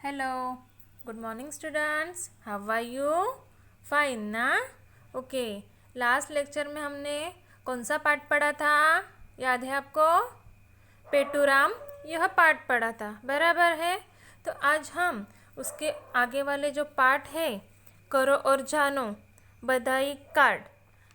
Hello, good morning students. How are you? Fine ना? Okay, last lecture में हमने कौन सा पार्ट पढ़ा था? याद है आपको? पेटूराम यह पार्ट पढ़ा था, बराबर है। तो आज हम उसके आगे वाले जो पार्ट है करो और जानो बधाई कार्ड,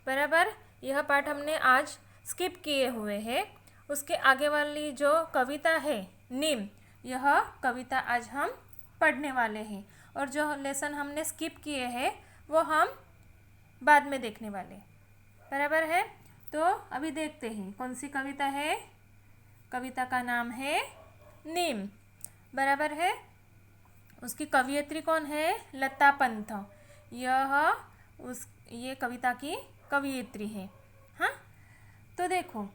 बराबर, यह पार्ट हमने आज स्किप किए हुए हैं। उसके आगे वाली जो कविता है नीम, यह कविता आज हम पढ़ने वाले हैं। और जो लेसन हमने स्किप किए हैं वो हम बाद में देखने वाले, बराबर है। तो अभी देखते हैं कौन सी कविता है। कविता का नाम है नीम, बराबर है। उसकी कवयित्री कौन है? लता पंथ। ये कविता की कवयित्री है। हाँ, तो देखो।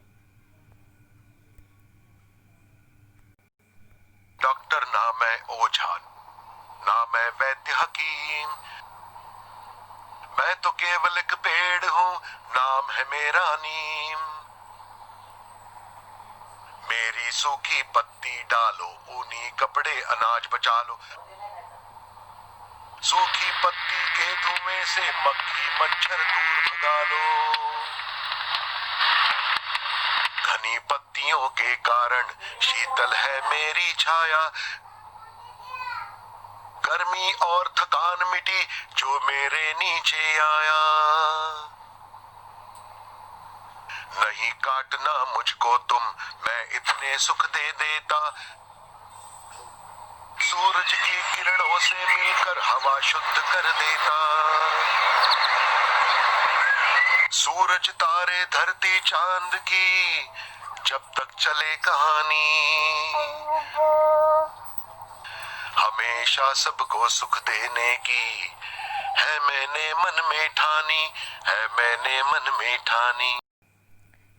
डॉक्टर ना मैं ओझा, ना मैं वैद्य हकीम, मैं तो केवल एक पेड़ हूँ, नाम है मेरा नीम। मेरी सूखी पत्ती डालो, ऊनी कपड़े अनाज बचा लो। सूखी पत्ती के धुएं से मक्खी मच्छर दूर भगा लो। घनी पत्तियों के कारण शीतल है मेरी छाया, गर्मी और थकान मिटी जो मेरे नीचे आया। नहीं काटना मुझको तुम, मैं इतने सुख दे देता। सूरज की किरणों से मिलकर हवा शुद्ध कर देता। सूरज तारे धरती चांद की जब तक चले कहानी, हमेशा सबको सुख देने की है मैंने मन में ठानी, है मैंने मन में ठानी।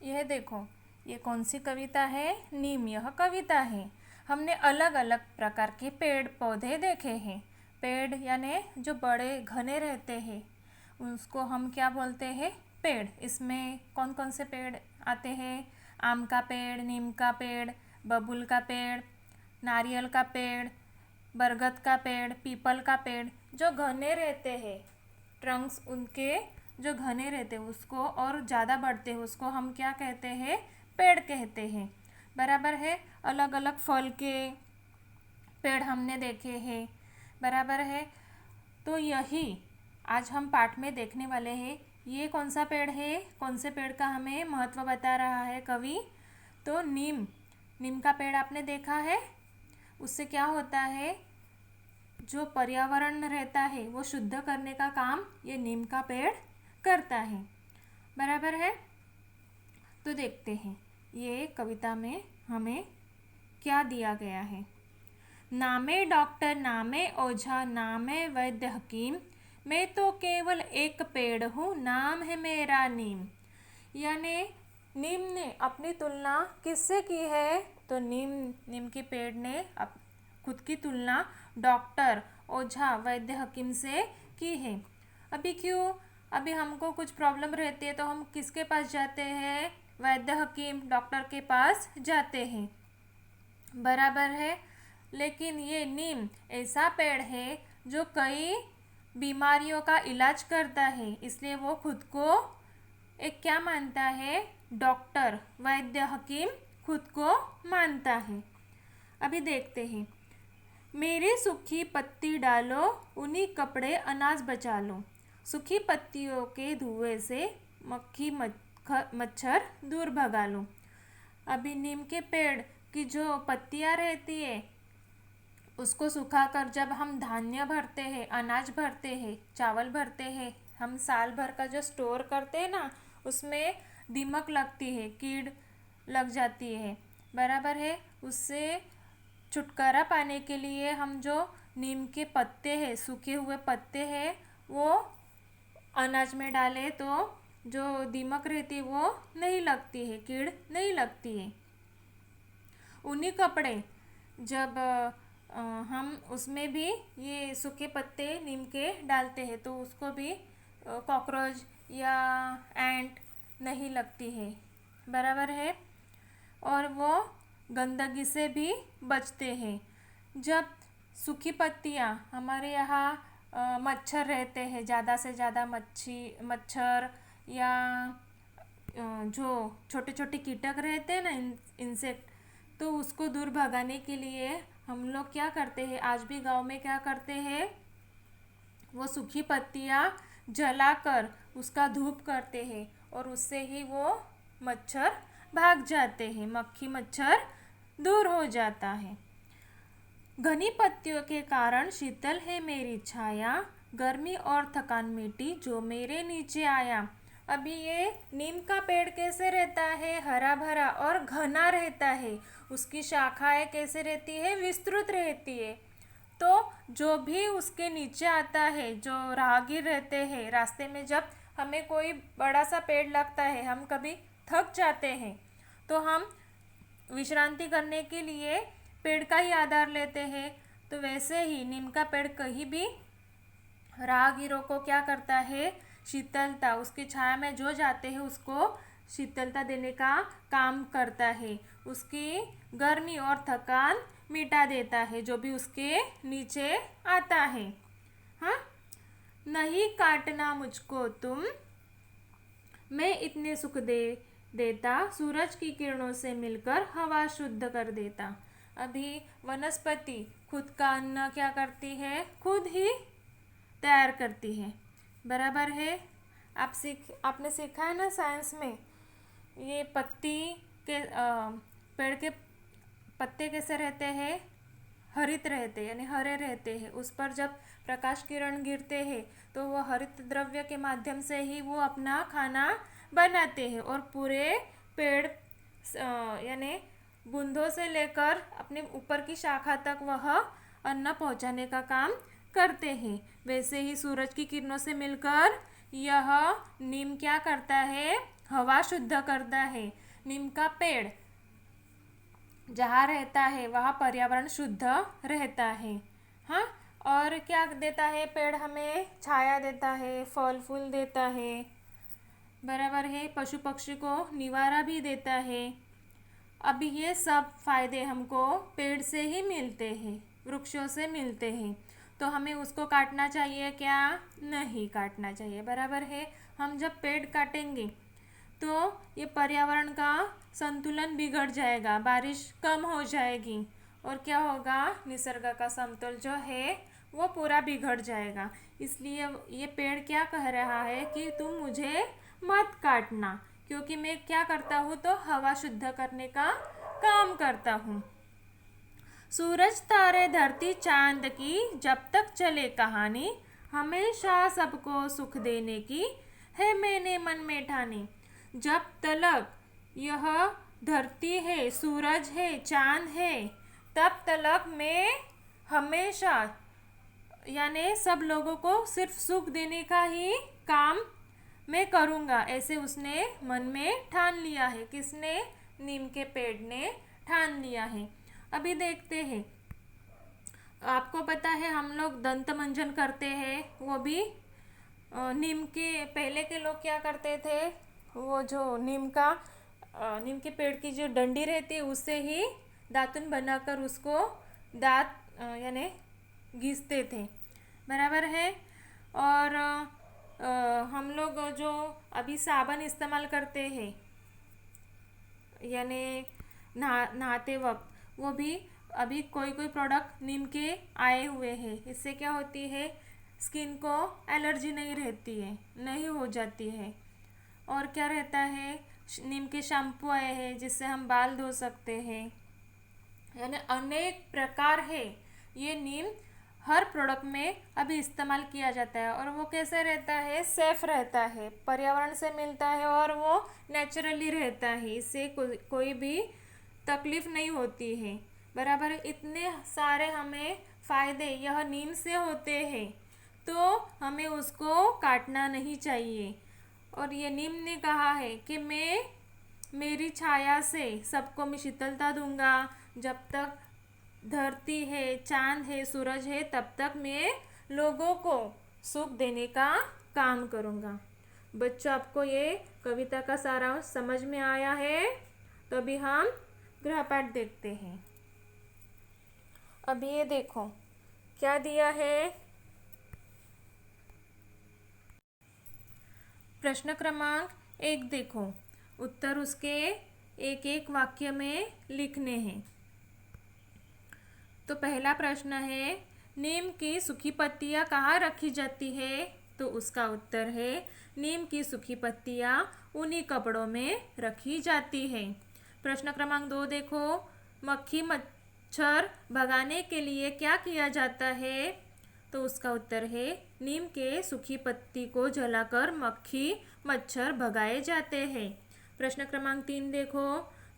यह देखो, ये कौन सी कविता है? नीम, यह कविता है। हमने अलग अलग प्रकार के पेड़ पौधे देखे हैं। पेड़ यानी जो बड़े घने रहते हैं उसको हम क्या बोलते हैं? पेड़। इसमें कौन कौन से पेड़ आते हैं? आम का पेड़, नीम का पेड़, बबूल का पेड़, नारियल का पेड़, बरगद का पेड़, पीपल का पेड़। जो घने रहते हैं, ट्रंक्स उनके जो घने रहते हैं उसको और ज़्यादा बढ़ते हैं उसको हम क्या कहते हैं? पेड़ कहते हैं, बराबर है। अलग अलग फल के पेड़ हमने देखे हैं, बराबर है। तो यही आज हम पाठ में देखने वाले हैं। ये कौन सा पेड़ है? कौन से पेड़ का हमें महत्व बता रहा है कवि? तो नीम। नीम का पेड़ आपने देखा है? उससे क्या होता है? जो पर्यावरण रहता है वो शुद्ध करने का काम ये नीम का पेड़ करता है, बराबर है। तो देखते हैं ये कविता में हमें क्या दिया गया है। नामे डॉक्टर, नामे ओझा, नामे वैद्य हकीम, मैं तो केवल एक पेड़ हूँ, नाम है मेरा नीम। यानी नीम ने अपनी तुलना किससे की है? तो नीम के पेड़ ने खुद की तुलना डॉक्टर, ओझा, वैद्य हकीम से की है। अभी क्यों? अभी हमको कुछ प्रॉब्लम रहती है तो हम किसके पास जाते हैं? वैद्य हकीम, डॉक्टर के पास जाते हैं, बराबर है। लेकिन ये नीम ऐसा पेड़ है जो कई बीमारियों का इलाज करता है, इसलिए वो खुद को एक क्या मानता है? डॉक्टर, वैद्य हकीम खुद को मानता है। अभी देखते हैं। मेरी सूखी पत्ती डालो, ऊनी कपड़े अनाज बचा लो। सूखी पत्तियों के धुएं से मक्खी मच्छर दूर भगा लो। अभी नीम के पेड़ की जो पत्तियां रहती है उसको सुखाकर जब हम धान्य भरते हैं, अनाज भरते हैं, चावल भरते हैं, हम साल भर का जो स्टोर करते हैं ना, उसमें दीमक लगती है, कीड़ लग जाती है, बराबर है। उससे छुटकारा पाने के लिए हम जो नीम के पत्ते हैं, सूखे हुए पत्ते हैं, वो अनाज में डालें तो जो दीमक रहती है वो नहीं लगती है, कीड़ नहीं लगती है। ऊनी कपड़े, जब हम उसमें भी ये सूखे पत्ते नीम के डालते हैं तो उसको भी कॉकरोच या एंट नहीं लगती है, बराबर है। और वो गंदगी से भी बचते हैं। जब सूखी पत्तियाँ, हमारे यहाँ मच्छर रहते हैं, ज़्यादा से ज़्यादा मच्छर या जो छोटे छोटे कीटक रहते हैं ना, इंसेक्ट, तो उसको दूर भगाने के लिए हम लोग क्या करते हैं, आज भी गांव में क्या करते हैं, वो सूखी पत्तियाँ जलाकर उसका धूप करते हैं और उससे ही वो मच्छर भाग जाते हैं, मक्खी मच्छर दूर हो जाता है। घनी पत्तियों के कारण शीतल है मेरी छाया, गर्मी और थकान मिटी जो मेरे नीचे आया। अभी ये नीम का पेड़ कैसे रहता है, हरा भरा और घना रहता है। उसकी शाखाएं कैसे रहती है, विस्तृत रहती है। तो जो भी उसके नीचे आता है, जो राहगीर रहते हैं रास्ते में, जब हमें कोई बड़ा सा पेड़ लगता है, हम कभी थक जाते हैं तो हम विश्रांति करने के लिए पेड़ का ही आधार लेते हैं। तो वैसे ही नीम का पेड़ कहीं भी राहगीरों को क्या करता है, शीतलता, उसकी छाया में जो जाते हैं उसको शीतलता देने का काम करता है, उसकी गर्मी और थकान मिटा देता है जो भी उसके नीचे आता है। हाँ, नहीं काटना मुझको तुम, मैं इतने सुख देता, सूरज की किरणों से मिलकर हवा शुद्ध कर देता। अभी वनस्पति खुद का अन्न क्या करती है, खुद ही तैयार करती है, बराबर है। आपने सीखा है ना साइंस में, ये पत्ती के पेड़ के पत्ते कैसे रहते हैं, हरित रहते यानी हरे रहते हैं। उस पर जब प्रकाश किरण गिरते हैं तो वह हरित द्रव्य के माध्यम से ही वो अपना खाना बनाते हैं और पूरे पेड़ यानी बूंदों से लेकर अपने ऊपर की शाखा तक वह अन्न पहुंचाने का काम करते हैं। वैसे ही सूरज की किरणों से मिलकर यह नीम क्या करता है, हवा शुद्ध करता है। नीम का पेड़ जहाँ रहता है वहाँ पर्यावरण शुद्ध रहता है। हाँ, और क्या देता है पेड़, हमें छाया देता है, फल फूल देता है, बराबर है। पशु पक्षी को निवारा भी देता है। अभी ये सब फायदे हमको पेड़ से ही मिलते हैं, वृक्षों से मिलते हैं। तो हमें उसको काटना चाहिए क्या, नहीं काटना चाहिए, बराबर है। हम जब पेड़ काटेंगे तो ये पर्यावरण का संतुलन बिगड़ जाएगा, बारिश कम हो जाएगी और क्या होगा, निसर्ग का समतोल जो है वो पूरा बिगड़ जाएगा। इसलिए ये पेड़ क्या कह रहा है कि तुम मुझे मत काटना, क्योंकि मैं क्या करता हूँ, तो हवा शुद्ध करने का काम करता हूँ। सूरज तारे धरती चांद की जब तक चले कहानी, हमेशा सबको सुख देने की है मैंने मन में ठानी। जब तलक यह धरती है, सूरज है, चांद है, तब तलक मैं हमेशा यानी सब लोगों को सिर्फ सुख देने का ही काम मैं करूँगा, ऐसे उसने मन में ठान लिया है। किसने, नीम के पेड़ ने ठान लिया है। अभी देखते हैं, आपको पता है हम लोग दंत मंजन करते हैं, वो भी नीम के, पहले के लोग क्या करते थे, वो जो नीम के पेड़ की जो डंडी रहती है उससे ही दातुन बनाकर उसको दांत यानी घिसते थे, बराबर है। और हम लोग जो अभी साबुन इस्तेमाल करते हैं यानी नहाते वक्त, वो भी अभी कोई कोई प्रोडक्ट नीम के आए हुए हैं। इससे क्या होती है, स्किन को एलर्जी नहीं रहती है, नहीं हो जाती है। और क्या रहता है, नीम के शैम्पू आए हैं जिससे हम बाल धो सकते हैं, यानी अनेक प्रकार है। ये नीम हर प्रोडक्ट में अभी इस्तेमाल किया जाता है और वो कैसे रहता है, सेफ रहता है, पर्यावरण से मिलता है और वो नेचुरली रहता है, इससे कोई भी तकलीफ नहीं होती है, बराबर। इतने सारे हमें फ़ायदे यह नीम से होते हैं, तो हमें उसको काटना नहीं चाहिए। और ये नीम ने कहा है कि मैं मेरी छाया से सबको मैं शीतलता दूंगा, जब तक धरती है, चांद है, सूरज है, तब तक मैं लोगों को सुख देने का काम करूँगा। बच्चों, आपको ये कविता का सारांश समझ में आया है? तो अभी हम गृहपाठ देखते हैं। अभी ये देखो, क्या दिया है? प्रश्न क्रमांक 1 देखो, उत्तर उसके एक एक वाक्य में लिखने हैं। तो पहला प्रश्न है, नीम की सूखी पत्तियाँ कहाँ रखी जाती है? तो उसका उत्तर है, नीम की सूखी पत्तियाँ ऊनी कपड़ों में रखी जाती है। प्रश्न क्रमांक 2 देखो, मक्खी मच्छर भगाने के लिए क्या किया जाता है? तो उसका उत्तर है, नीम के सूखी पत्ती को जलाकर मक्खी मच्छर भगाए जाते हैं। प्रश्न क्रमांक 3 देखो,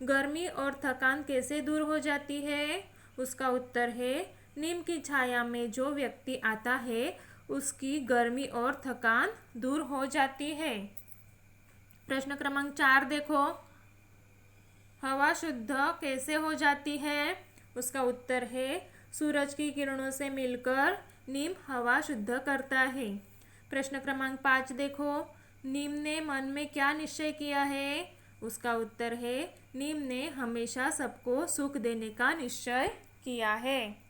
गर्मी और थकान कैसे दूर हो जाती है? उसका उत्तर है, नीम की छाया में जो व्यक्ति आता है उसकी गर्मी और थकान दूर हो जाती है। प्रश्न क्रमांक 4 देखो, हवा शुद्ध कैसे हो जाती है? उसका उत्तर है, सूरज की किरणों से मिलकर नीम हवा शुद्ध करता है। प्रश्न क्रमांक 5 देखो, नीम ने मन में क्या निश्चय किया है? उसका उत्तर है, नीम ने हमेशा सबको सुख देने का निश्चय किया है।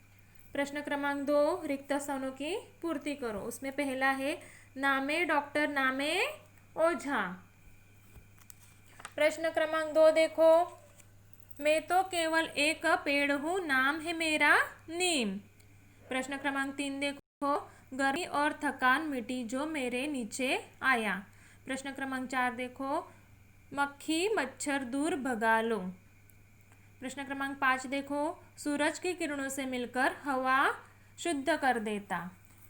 प्रश्न क्रमांक 2, रिक्त स्थानों की पूर्ति करो। उसमें पहला है, नामे डॉक्टर नामे ओझा। प्रश्न क्रमांक 2 देखो, मैं तो केवल एक पेड़ हूँ, नाम है मेरा नीम। प्रश्न क्रमांक 3 देखो, गर्मी और थकान मिटी जो मेरे नीचे आया। प्रश्न क्रमांक 4 देखो, मक्खी मच्छर दूर भगा लो। प्रश्न क्रमांक 5 देखो, सूरज की किरणों से मिलकर हवा शुद्ध कर देता।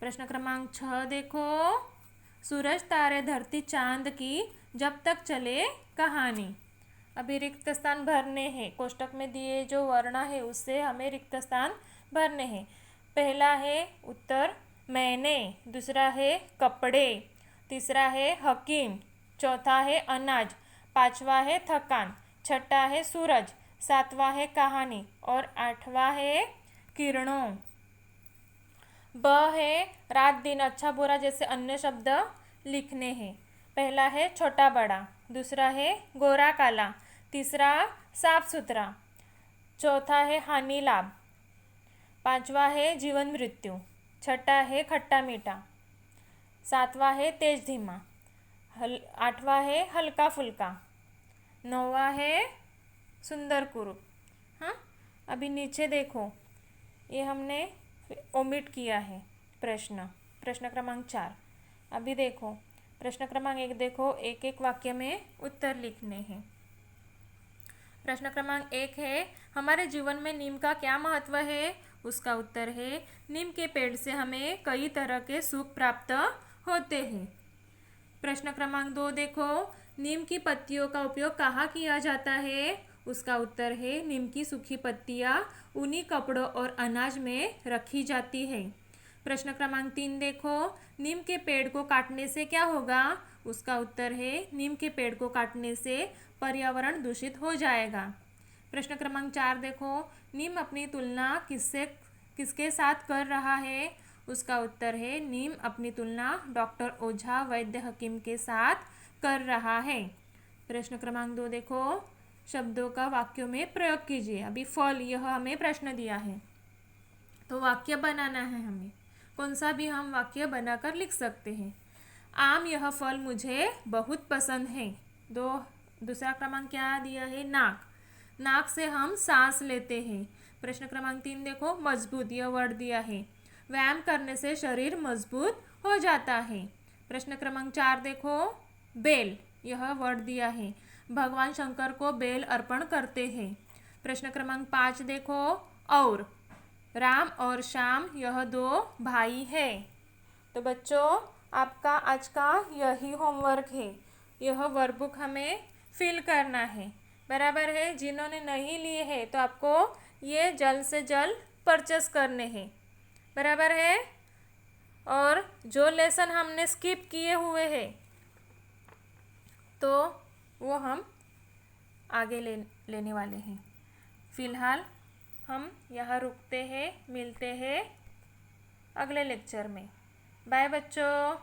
प्रश्न क्रमांक 6 देखो, सूरज तारे धरती चांद की जब तक चले कहानी। अभी रिक्त स्थान भरने हैं। कोष्टक में दिए जो वर्ण है उससे हमें रिक्त स्थान भरने हैं। पहला है उत्तर मैंने, दूसरा है कपड़े, तीसरा है हकीम, चौथा है अनाज, पांचवा है थकान, छठा है सूरज, सातवां है कहानी और आठवां है किरणों। ब है रात दिन अच्छा बुरा जैसे अन्य शब्द लिखने हैं। पहला है छोटा बड़ा, दूसरा है गोरा काला, तीसरा साफ सुथरा, चौथा है हानि लाभ, पांचवा है जीवन मृत्यु, छठा है खट्टा मीठा, सातवां है तेज धीमा, आठवां है हल्का फुल्का, नौवां है सुंदर कुरूप। हाँ, अभी नीचे देखो, ये हमने ओमिट किया है प्रश्न क्रमांक 4। अभी देखो प्रश्न क्रमांक 1 देखो, एक एक वाक्य में उत्तर लिखने हैं। प्रश्न क्रमांक 1 है, हमारे जीवन में नीम का क्या महत्व है? उसका उत्तर है, नीम के पेड़ से हमें कई तरह के सुख प्राप्त होते हैं। प्रश्न क्रमांक 2 देखो, नीम की पत्तियों का उपयोग कहाँ किया जाता है? उसका उत्तर है, नीम की सूखी पत्तियाँ ऊनी कपड़ों और अनाज में रखी जाती है। प्रश्न क्रमांक 3 देखो, नीम के पेड़ को काटने से क्या होगा? उसका उत्तर है, नीम के पेड़ को काटने से पर्यावरण दूषित हो जाएगा। प्रश्न क्रमांक 4 देखो, नीम अपनी तुलना किसके साथ कर रहा है? उसका उत्तर है, नीम अपनी तुलना डॉक्टर ओझा वैद्य हकीम के साथ कर रहा है। प्रश्न क्रमांक 2 देखो, शब्दों का वाक्यों में प्रयोग कीजिए। अभी फल, यह हमें प्रश्न दिया है तो वाक्य बनाना है हमें। कौन सा भी हम वाक्य बनाकर लिख सकते हैं। आम, यह फल मुझे बहुत पसंद है। दूसरा क्रमांक क्या दिया है? नाक, नाक से हम सांस लेते हैं। प्रश्न क्रमांक 3 देखो, मजबूत, यह वर्ड दिया है। व्यायाम करने से शरीर मजबूत हो जाता है। प्रश्न क्रमांक 4 देखो, बेल, यह वर्ड दिया है। भगवान शंकर को बेल अर्पण करते हैं। प्रश्न क्रमांक 5 देखो, और राम और श्याम यह 2 भाई है। तो बच्चों, आपका आज का यही होमवर्क है। यह वर्कबुक हमें फिल करना है, बराबर है। जिन्होंने नहीं लिए हैं तो आपको ये जल्द से जल्द परचेस करने हैं, बराबर है। और जो लेसन हमने स्किप किए हुए हैं तो वो हम आगे लेने वाले हैं। फिलहाल हम यहाँ रुकते हैं, मिलते हैं अगले लेक्चर में। बाय बच्चों।